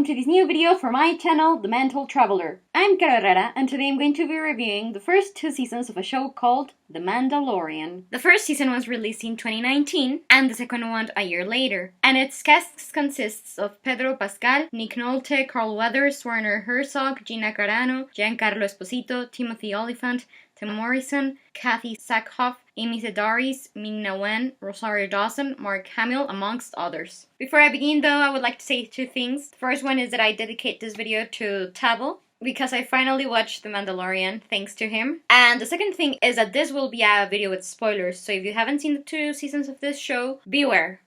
to this new video for my channel, The Mental Traveler. I'm Cara Herrera, and today I'm going to be reviewing the first 2 seasons of a show called The Mandalorian. The first season was released in 2019, and the second one a year later. And its cast consists of Pedro Pascal, Nick Nolte, Carl Weathers, Werner Herzog, Gina Carano, Giancarlo Esposito, Timothy Olyphant, Tim Morrison, Kathy Sackhoff, Amy Sedaris, Ming-Na Wen, Rosario Dawson, Mark Hamill, amongst others. Before I begin though, I would like to say 2 things. The first one is that I dedicate this video to Tavo, because I finally watched The Mandalorian, thanks to him. And the second thing is that this will be a video with spoilers, so if you haven't seen the 2 seasons of this show, beware.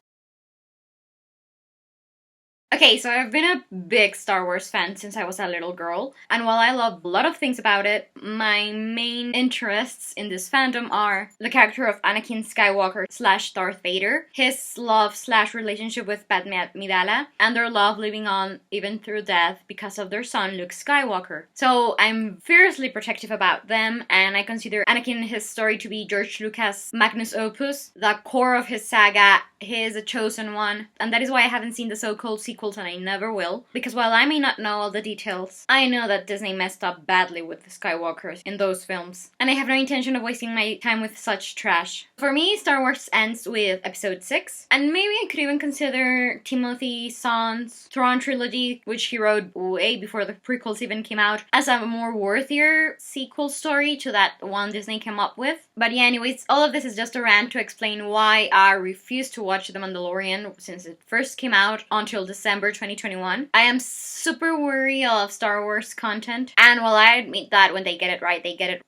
Okay, so I've been a big Star Wars fan since I was a little girl, and while I love a lot of things about it, my main interests in this fandom are the character of Anakin Skywalker / Darth Vader, his love / relationship with Padme Amidala, and their love living on even through death because of their son Luke Skywalker. So I'm fiercely protective about them, and I consider Anakin his story to be George Lucas' magnus opus, the core of his saga. He is a chosen one, and that is why I haven't seen the so-called sequels, and I never will, because while I may not know all the details, I know that Disney messed up badly with the Skywalkers in those films, and I have no intention of wasting my time with such trash. For me, Star Wars ends with Episode 6, and maybe I could even consider Timothy Zahn's Thrawn trilogy, which he wrote way before the prequels even came out, as a more worthier sequel story to that one Disney came up with. But yeah, anyways, all of this is just a rant to explain why I refuse to watch The Mandalorian since it first came out until December 2021. I am super wary of Star Wars content, and while I admit that when they get it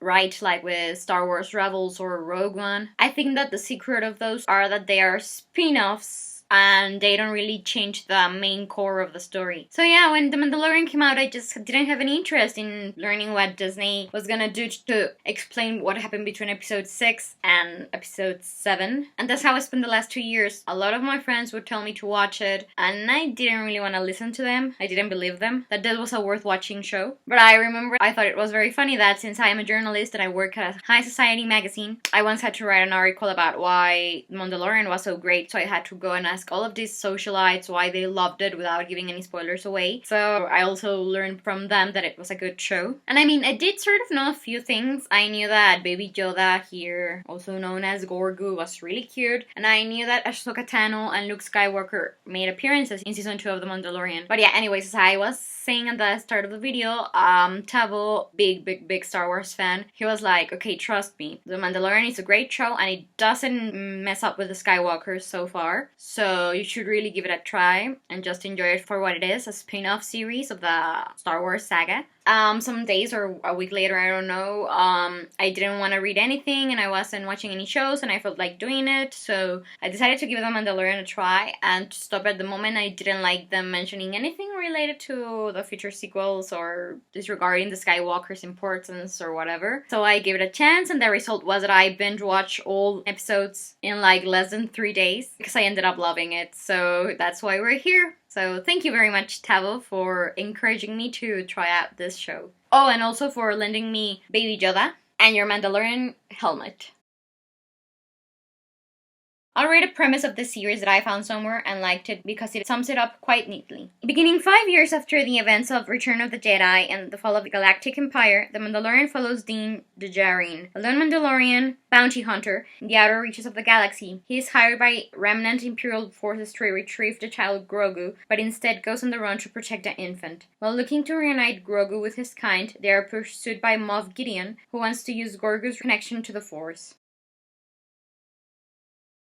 right, like with Star Wars Rebels or Rogue One, I think that the secret of those are that they are spin-offs and they don't really change the main core of the story. So yeah, when The Mandalorian came out, I just didn't have any interest in learning what Disney was gonna do to explain what happened between Episode 6 and Episode 7. And that's how I spent the last 2 years. A lot of my friends would tell me to watch it, and I didn't really want to listen to them. I didn't believe them that this was a worth watching show. But I remember I thought it was very funny that since I am a journalist and I work at a high society magazine, I once had to write an article about why The Mandalorian was so great, so I had to go and ask all of these socialites why they loved it without giving any spoilers away. So I also learned from them that it was a good show. And I mean, I did sort of know a few things. I knew that Baby Yoda, here also known as Grogu, was really cute, and I knew that Ahsoka Tano and Luke Skywalker made appearances in season 2 of The Mandalorian. But yeah, anyways, as I was saying at the start of the video, Tavo, big Star Wars fan, he was like, okay, trust me, The Mandalorian is a great show and it doesn't mess up with the Skywalkers so far, so you should really give it a try and just enjoy it for what it is, a spin-off series of the Star Wars saga. Some days or a week later, I don't know, I didn't want to read anything and I wasn't watching any shows and I felt like doing it, so I decided to give The Mandalorian a try, and to stop at the moment, I didn't like them mentioning anything related to the future sequels or disregarding the Skywalker's importance or whatever. So I gave it a chance, and the result was that I binge watched all episodes in like less than 3 days because I ended up loving it. So that's why we're here. So thank you very much, Tavo, for encouraging me to try out this show. Oh, and also for lending me Baby Yoda and your Mandalorian helmet. I'll read a premise of the series that I found somewhere and liked it because it sums it up quite neatly. Beginning 5 years after the events of Return of the Jedi and the fall of the Galactic Empire, the Mandalorian follows Din Djarin, a lone Mandalorian bounty hunter in the outer reaches of the galaxy. He is hired by remnant Imperial forces to retrieve the child Grogu, but instead goes on the run to protect the infant. While looking to reunite Grogu with his kind, they are pursued by Moff Gideon, who wants to use Grogu's connection to the Force.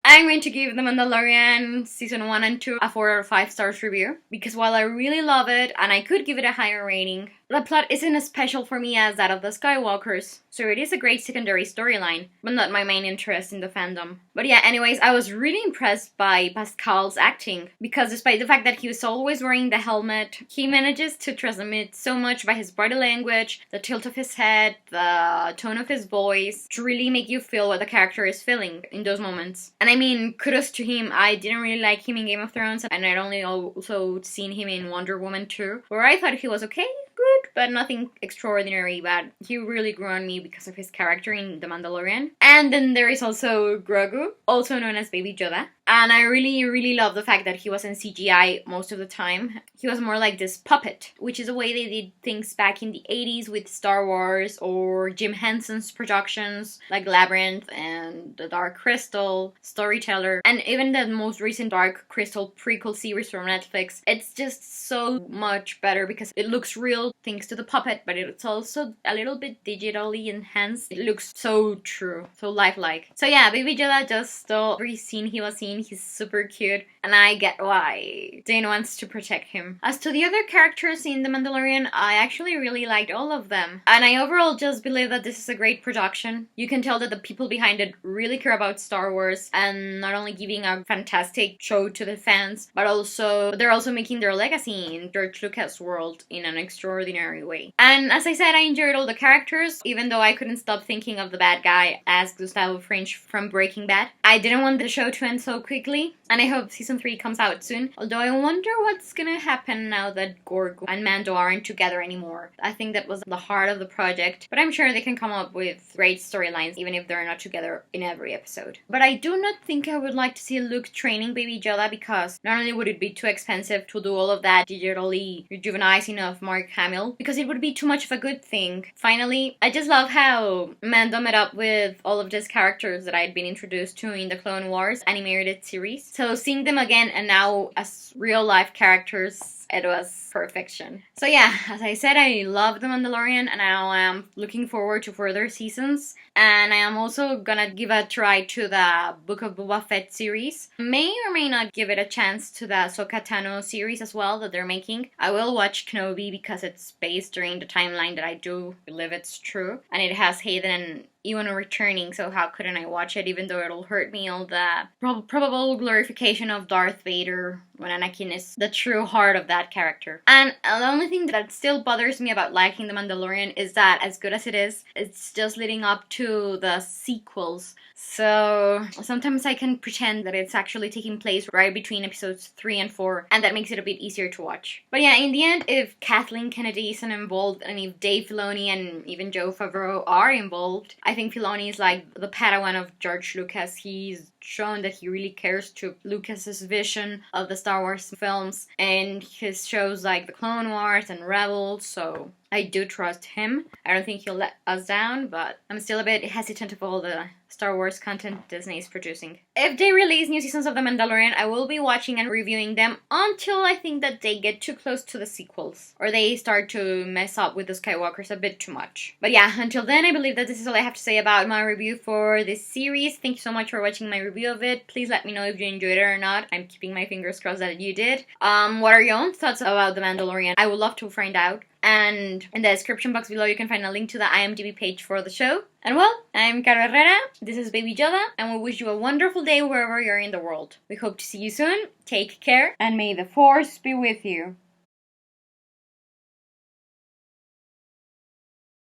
I'm going to give The Mandalorian Season 1 and 2 a 4 out of 5 stars review, because while I really love it, and I could give it a higher rating, the plot isn't as special for me as that of the Skywalkers, so it is a great secondary storyline, but not my main interest in the fandom. But yeah, anyways, I was really impressed by Pascal's acting, because despite the fact that he was always wearing the helmet, he manages to transmit so much by his body language, the tilt of his head, the tone of his voice, to really make you feel what the character is feeling in those moments. And I mean, kudos to him. I didn't really like him in Game of Thrones, and I'd only also seen him in Wonder Woman 2, where I thought he was okay, good, but nothing extraordinary, but he really grew on me because of his character in The Mandalorian. And then there is also Grogu, also known as Baby Yoda. And I really love the fact that he wasn't CGI most of the time. He was more like this puppet, which is the way they did things back in the 80s with Star Wars or Jim Henson's productions like Labyrinth and The Dark Crystal, Storyteller, and even the most recent Dark Crystal prequel series from Netflix. It's just so much better because it looks real thanks to the puppet, but it's also a little bit digitally enhanced. It looks so true, so lifelike. So yeah, Baby Yoda just stole every scene he was in. He's super cute, and I get why Dane wants to protect him. As to the other characters in The Mandalorian, I actually really liked all of them. And I overall just believe that this is a great production. You can tell that the people behind it really care about Star Wars and not only giving a fantastic show to the fans, but also they're also making their legacy in George Lucas' world in an extraordinary way. And as I said, I enjoyed all the characters, even though I couldn't stop thinking of the bad guy as Gustavo Fringe from Breaking Bad. I didn't want the show to end so quickly, and I hope season 3 comes out soon. Although I wonder what's gonna happen now that Gorgo and Mando aren't together anymore. I think that was the heart of the project, but I'm sure they can come up with great storylines even if they're not together in every episode. But I do not think I would like to see Luke training Baby Yoda, because not only would it be too expensive to do all of that digitally rejuvenizing of Mark Hamill, because it would be too much of a good thing. Finally, I just love how Mando met up with all of these characters that I'd been introduced to in the Clone Wars animated series. So seeing them again and now as real life characters, it was perfection. So yeah, as I said, I love The Mandalorian and now I am looking forward to further seasons. And I am also gonna give a try to the Book of Boba Fett series. May or may not give it a chance to the Ahsoka Tano series as well that they're making. I will watch Kenobi because it's based during the timeline that I do believe it's true. And it has Hayden and Ewan returning, so how couldn't I watch it, even though it'll hurt me all the probable glorification of Darth Vader when Anakin is the true heart of that character. And the only thing that still bothers me about liking The Mandalorian is that, as good as it is, it's just leading up to the sequels. So sometimes I can pretend that it's actually taking place right between episodes 3 and 4, and that makes it a bit easier to watch. But yeah, in the end, if Kathleen Kennedy isn't involved, and if Dave Filoni and even Joe Favreau are involved, I think Filoni is like the Padawan of George Lucas. He's shown that he really cares to Lucas's vision of the Star Wars films and his shows like the Clone Wars and Rebels, so I do trust him. I don't think he'll let us down, but I'm still a bit hesitant of all the Star Wars content Disney is producing. If they release new seasons of The Mandalorian, I will be watching and reviewing them until I think that they get too close to the sequels, or they start to mess up with the Skywalkers a bit too much. But yeah, until then, I believe that this is all I have to say about my review for this series. Thank you so much for watching my review of it. Please let me know if you enjoyed it or not. I'm keeping my fingers crossed that you did. What are your own thoughts about The Mandalorian? I would love to find out. And in the description box below, you can find a link to the IMDb page for the show. And well, I'm Caro Herrera, this is Baby Yoda, and we wish you a wonderful day wherever you're in the world. We hope to see you soon, take care, and may the Force be with you.